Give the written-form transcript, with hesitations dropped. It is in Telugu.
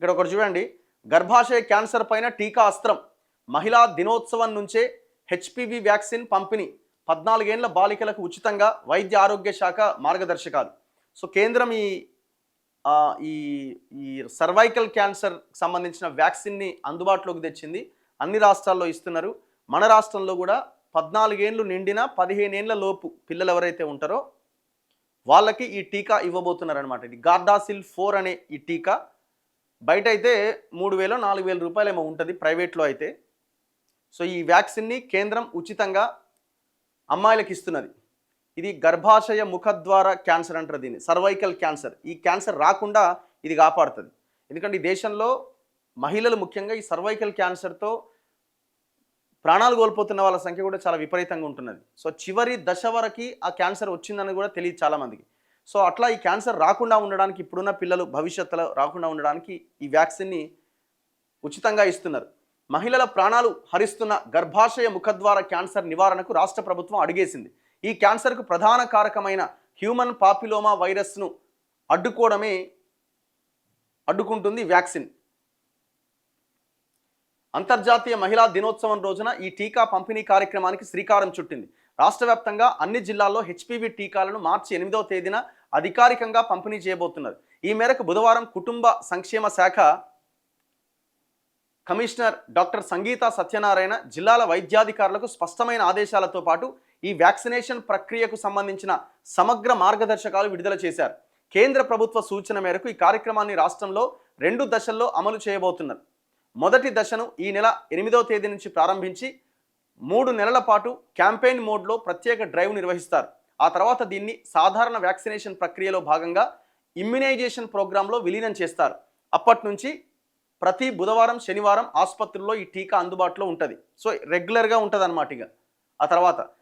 ఇక్కడ ఒకటి చూడండి, గర్భాశయ క్యాన్సర్ పైన టీకా అస్త్రం, మహిళా దినోత్సవం నుంచే హెచ్పివి వ్యాక్సిన్ పంపిణీ, 14 ఏళ్ల బాలికలకు ఉచితంగా వైద్య ఆరోగ్య శాఖ మార్గదర్శకాలు. సో కేంద్రం ఆ, ఈ ఈ సర్వైకల్ క్యాన్సర్ సంబంధించిన వ్యాక్సిన్ని అందుబాటులోకి తెచ్చింది. అన్ని రాష్ట్రాల్లో ఇస్తున్నారు. మన రాష్ట్రంలో కూడా 14 ఏళ్ళు నిండిన 15 ఏళ్ల లోపు పిల్లలు ఎవరైతే ఉంటారో వాళ్ళకి ఈ టీకా ఇవ్వబోతున్నారనమాట. ఇది గార్డాసిల్ 4 అనే ఈ టీకా బయట అయితే 3,000 4,000 రూపాయలు ఏమో ఉంటుంది, ప్రైవేట్లో అయితే. సో ఈ వ్యాక్సిన్ని కేంద్రం ఉచితంగా అమ్మాయిలకు ఇస్తున్నది. ఇది గర్భాశయ ముఖద్వార క్యాన్సర్ అంటారు దీన్ని, సర్వైకల్ క్యాన్సర్. ఈ క్యాన్సర్ రాకుండా ఇది కాపాడుతుంది. ఎందుకంటే ఈ దేశంలో మహిళలు ముఖ్యంగా ఈ సర్వైకల్ క్యాన్సర్తో ప్రాణాలు కోల్పోతున్న వాళ్ళ సంఖ్య కూడా చాలా విపరీతంగా ఉంటున్నది. సో చివరి దశ వరకు ఆ క్యాన్సర్ వచ్చిందని కూడా తెలియదు చాలామందికి. సో అట్లా ఈ క్యాన్సర్ రాకుండా ఉండడానికి, ఇప్పుడున్న పిల్లలు భవిష్యత్తులో రాకుండా ఉండడానికి ఈ వ్యాక్సిన్ని ఉచితంగా ఇస్తున్నారు. మహిళల ప్రాణాలు హరిస్తున్న గర్భాశయ ముఖద్వార క్యాన్సర్ నివారణకు రాష్ట్ర ప్రభుత్వం అడుగేసింది. ఈ క్యాన్సర్కు ప్రధాన కారకమైన హ్యూమన్ పాపిలోమా వైరస్ను అడ్డుకుంటుంది వ్యాక్సిన్. అంతర్జాతీయ మహిళా దినోత్సవం రోజున ఈ టీకా పంపిణీ కార్యక్రమానికి శ్రీకారం చుట్టింది. రాష్ట్ర వ్యాప్తంగా అన్ని జిల్లాల్లో హెచ్పివి టీకాలను మార్చి 8వ తేదీన అధికారికంగా పంపిణీ చేయబోతున్నారు. ఈ మేరకు బుధవారం కుటుంబ సంక్షేమ శాఖ కమిషనర్ డాక్టర్ సంగీత సత్యనారాయణ జిల్లాల వైద్యాధికారులకు స్పష్టమైన ఆదేశాలతో పాటు ఈ వ్యాక్సినేషన్ ప్రక్రియకు సంబంధించిన సమగ్ర మార్గదర్శకాలు విడుదల చేశారు. కేంద్ర ప్రభుత్వ సూచన మేరకు ఈ కార్యక్రమాన్ని రాష్ట్రంలో 2 దశల్లో అమలు చేయబోతున్నారు. మొదటి దశను ఈ నెల 8వ తేదీ నుంచి ప్రారంభించి 3 నెలల పాటు క్యాంపెయిన్ మోడ్లో ప్రత్యేక డ్రైవ్ నిర్వహిస్తారు. ఆ తర్వాత దీన్ని సాధారణ వ్యాక్సినేషన్ ప్రక్రియలో భాగంగా ఇమ్యునైజేషన్ ప్రోగ్రాంలో విలీనం చేస్తారు. అప్పటి నుంచి ప్రతి బుధవారం శనివారం ఆసుపత్రుల్లో ఈ టీకా అందుబాటులో ఉంటుంది. సో రెగ్యులర్గా ఉంటుంది అన్నమాట. ఇక ఆ తర్వాత